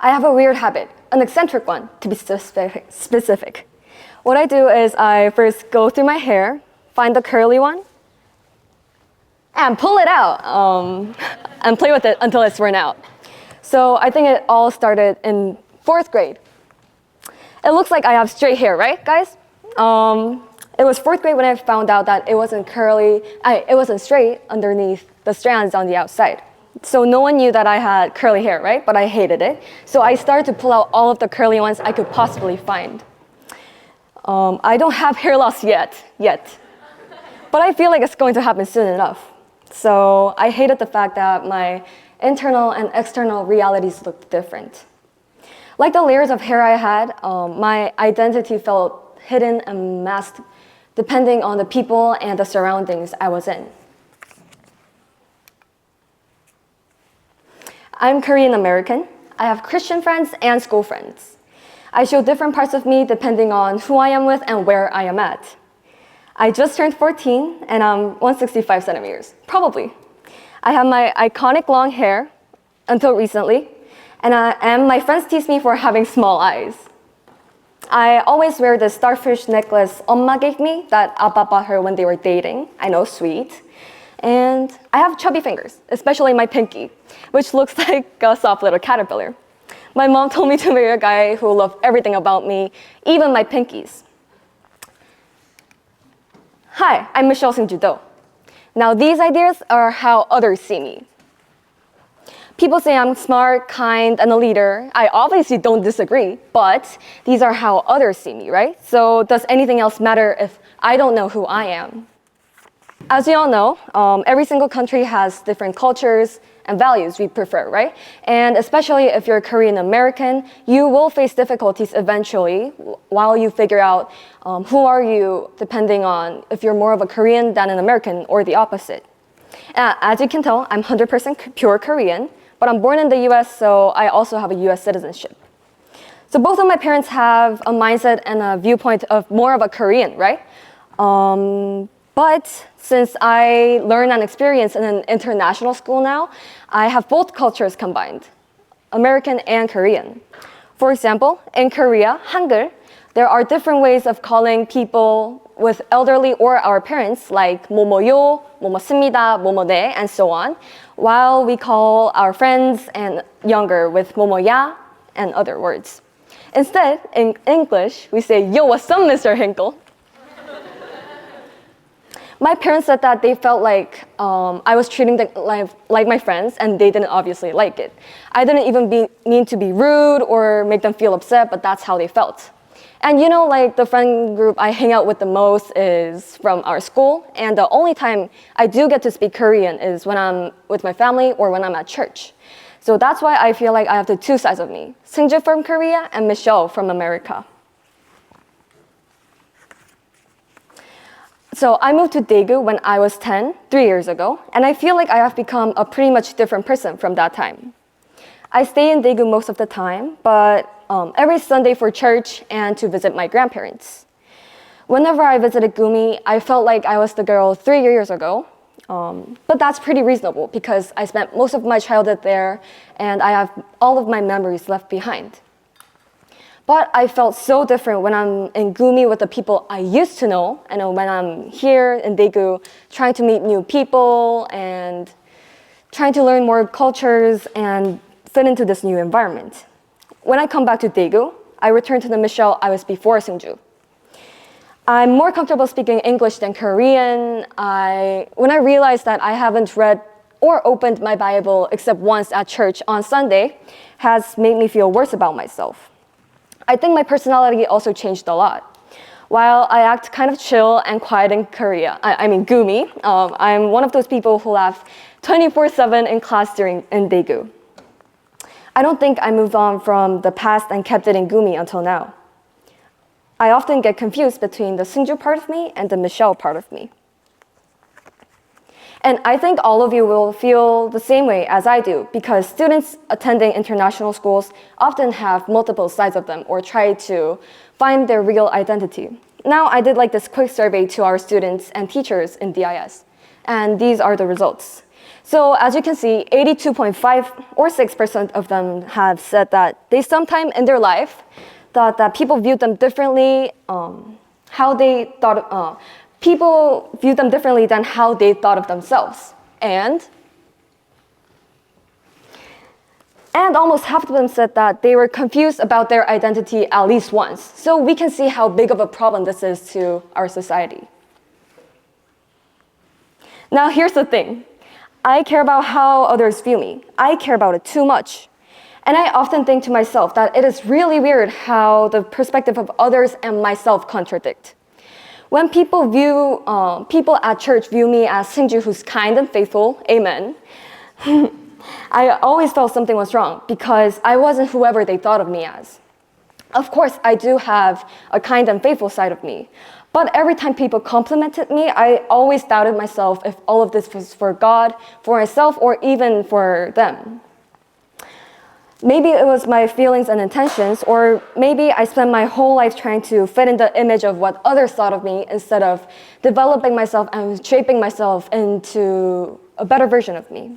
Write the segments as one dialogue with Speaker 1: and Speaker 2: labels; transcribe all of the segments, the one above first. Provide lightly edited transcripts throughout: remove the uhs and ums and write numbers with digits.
Speaker 1: I have a weird habit, an eccentric one, to be specific. What I do is I first go through my hair, find the curly one, and pull it out, and play with it until it's worn out. So I think it all started in 4th grade. It looks like I have straight hair, right, guys? It was 4th grade when I found out that it wasn't straight underneath the strands on the outside. So no one knew that I had curly hair, right? But I hated it. So I started to pull out all of the curly ones I could possibly find. I don't have hair loss yet. But I feel like it's going to happen soon enough. So I hated the fact that my internal and external realities looked different. Like the layers of hair I had, my identity felt hidden and masked depending on the people and the surroundings I was in. I'm Korean American. I have Christian friends and school friends. I show different parts of me depending on who I am with and where I am at. I just turned 14 and I'm 165 centimeters, probably. I have my iconic long hair until recently, and my friends tease me for having small eyes. I always wear the starfish necklace Oma gave me that Appa bought her when they were dating. I know, sweet. And I have chubby fingers, especially my pinky, which looks like a soft little caterpillar. My mom told me to marry a guy who loved everything about me, even my pinkies. Hi, I'm Michelle Singju-do. Now these ideas are how others see me. People say I'm smart, kind, and a leader. I obviously don't disagree, but these are how others see me, right? So does anything else matter if I don't know who I am? As you all know, every single country has different cultures and values we prefer, right? And especially if you're Korean American, you will face difficulties eventually while you figure out who are you, depending on if you're more of a Korean than an American or the opposite. As you can tell, I'm 100% pure Korean, but I'm born in the US, so I also have a US citizenship. So both of my parents have a mindset and a viewpoint of more of a Korean, right? But since I learn and experience in an international school now, I have both cultures combined, American and Korean. For example, in Korea, Hangul, there are different ways of calling people with elderly or our parents, like 모모요, 모모습니다, 모모네, and so on, while we call our friends and younger with 모모야 and other words. Instead, in English, we say, yo, what's up, Mr. Hinkle? My parents said that they felt like I was treating them like my friends, and they didn't obviously like it. I didn't even mean to be rude or make them feel upset, but that's how they felt. And you know, like the friend group I hang out with the most is from our school, and the only time I do get to speak Korean is when I'm with my family or when I'm at church. So that's why I feel like I have the two sides of me, Sungju from Korea and Michelle from America. So I moved to Daegu when I was 10, 3 years ago, and I feel like I have become a pretty much different person from that time. I stay in Daegu most of the time, but every Sunday for church and to visit my grandparents. Whenever I visited Gumi, I felt like I was the girl 3 years ago, but that's pretty reasonable because I spent most of my childhood there and I have all of my memories left behind. But I felt so different when I'm in Gumi with the people I used to know, and when I'm here in Daegu trying to meet new people and trying to learn more cultures and fit into this new environment. When I come back to Daegu, I return to the Michelle I was before Sungju. I'm more comfortable speaking English than Korean. When I realized that I haven't read or opened my Bible except once at church on Sunday, has made me feel worse about myself. I think my personality also changed a lot. While I act kind of chill and quiet in Gumi, I'm one of those people who laugh 24/7 in class in Daegu. I don't think I moved on from the past and kept it in Gumi until now. I often get confused between the Sungju part of me and the Michelle part of me. And I think all of you will feel the same way as I do, because students attending international schools often have multiple sides of them or try to find their real identity. Now, I did like this quick survey to our students and teachers in DIS, and these are the results. So as you can see, 82.5 or 6% of them have said that they sometime in their life thought that people viewed them differently, people viewed them differently than how they thought of themselves. And almost half of them said that they were confused about their identity at least once. So we can see how big of a problem this is to our society. Now here's the thing. I care about how others view me. I care about it too much. And I often think to myself that it is really weird how the perspective of others and myself contradict. When people at church view me as Singju who's kind and faithful, amen, I always felt something was wrong because I wasn't whoever they thought of me as. Of course, I do have a kind and faithful side of me, but every time people complimented me, I always doubted myself if all of this was for God, for myself, or even for them. Maybe it was my feelings and intentions, or maybe I spent my whole life trying to fit in the image of what others thought of me instead of developing myself and shaping myself into a better version of me.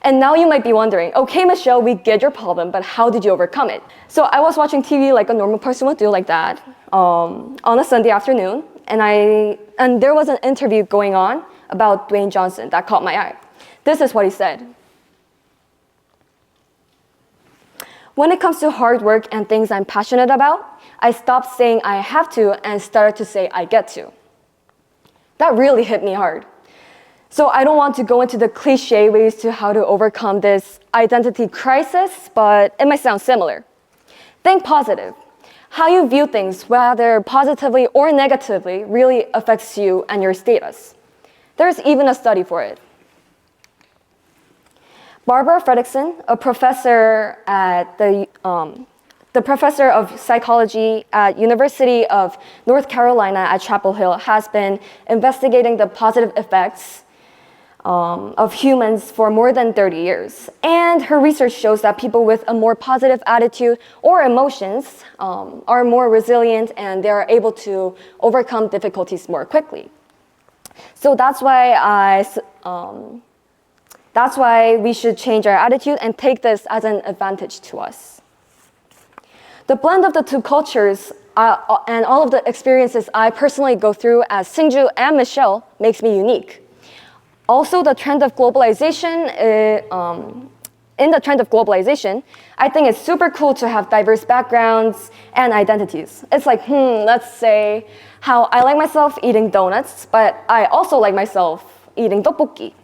Speaker 1: And now you might be wondering, okay, Michelle, we get your problem, but how did you overcome it? So I was watching TV like a normal person would do, like that, on a Sunday afternoon, and there was an interview going on about Dwayne Johnson that caught my eye. This is what he said. When it comes to hard work and things I'm passionate about, I stopped saying I have to and started to say I get to. That really hit me hard. So I don't want to go into the cliche ways to how to overcome this identity crisis, but it might sound similar. Think positive. How you view things, whether positively or negatively, really affects you and your status. There's even a study for it. Barbara Fredrickson, a professor at the professor of psychology at University of North Carolina at Chapel Hill, has been investigating the positive effects of humans for more than 30 years. And her research shows that people with a more positive attitude or emotions are more resilient and they are able to overcome difficulties more quickly. So that's why we should change our attitude and take this as an advantage to us. The blend of the two cultures and all of the experiences I personally go through as Singju and Michelle makes me unique. Also, the trend of globalization, in the trend of globalization, I think it's super cool to have diverse backgrounds and identities. It's like, let's say how I like myself eating donuts, but I also like myself eating tteokbokki.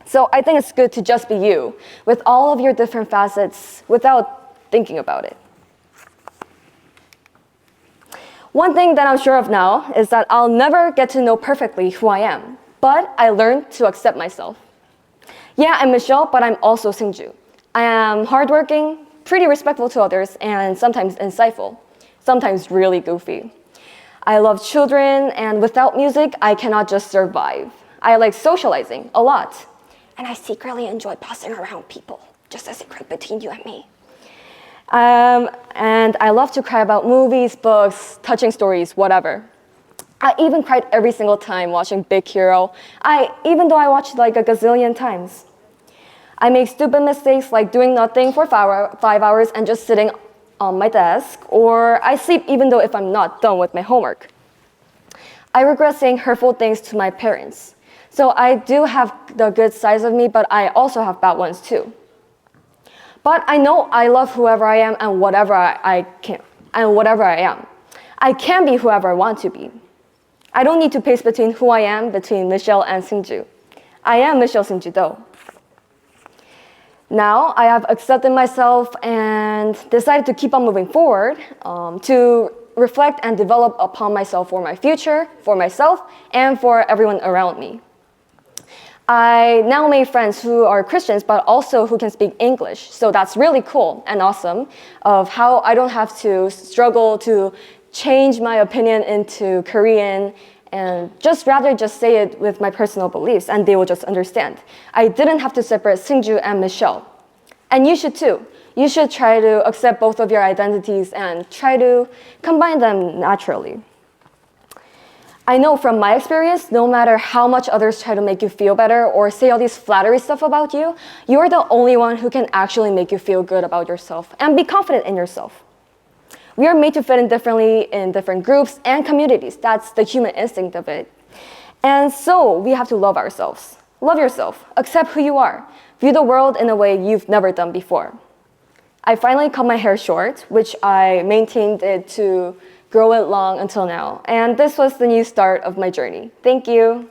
Speaker 1: So I think it's good to just be you, with all of your different facets without thinking about it. One thing that I'm sure of now is that I'll never get to know perfectly who I am. But I learned to accept myself. Yeah, I'm Michelle, but I'm also Singju. I am hardworking, pretty respectful to others, and sometimes insightful, sometimes really goofy. I love children, and without music, I cannot just survive. I like socializing a lot, and I secretly enjoy bossing around people, just a secret between you and me. And I love to cry about movies, books, touching stories, whatever. I even cried every single time watching Big Hero, even though I watched like a gazillion times. I make stupid mistakes like doing nothing for 5 hours and just sitting on my desk, or I sleep even though if I'm not done with my homework. I regret saying hurtful things to my parents. So I do have the good sides of me, but I also have bad ones too. But I know I love whoever I am and whatever I am. I can be whoever I want to be. I don't need to pace between who I am between Michelle and Singju. I am Michelle Singju though. Now I have accepted myself and decided to keep on moving forward to reflect and develop upon myself for my future, for myself, and for everyone around me. I now made friends who are Christians, but also who can speak English. So that's really cool and awesome of how I don't have to struggle to change my opinion into Korean and rather just say it with my personal beliefs and they will just understand. I didn't have to separate Singju and Michelle. And you should too. You should try to accept both of your identities and try to combine them naturally. I know from my experience, no matter how much others try to make you feel better or say all these flattery stuff about you, you're the only one who can actually make you feel good about yourself and be confident in yourself. We are made to fit in differently in different groups and communities. That's the human instinct of it. And so we have to love ourselves. Love yourself. Accept who you are. View the world in a way you've never done before. I finally cut my hair short, which I maintained it to grow it long until now. And this was the new start of my journey. Thank you.